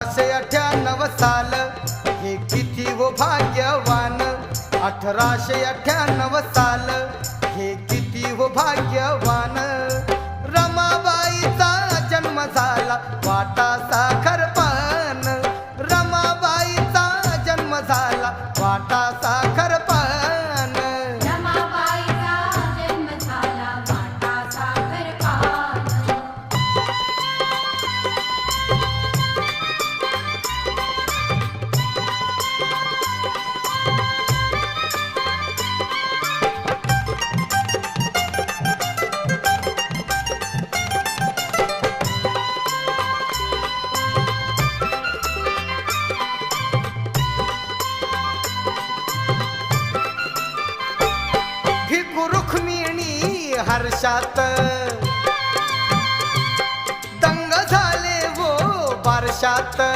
1898 साल हे किती वो भाग्यवान 1898 साल हे किती वो भाग्यवान रमाबाईचा जन्म झाला वाटा साखरपान रमाबाईचा जन्म झाला वाटा साखरपान रमाबाईचा जन्म झाला वाटा साखरपान रुक्मिणी हर्षात दंग झाले वो बारशात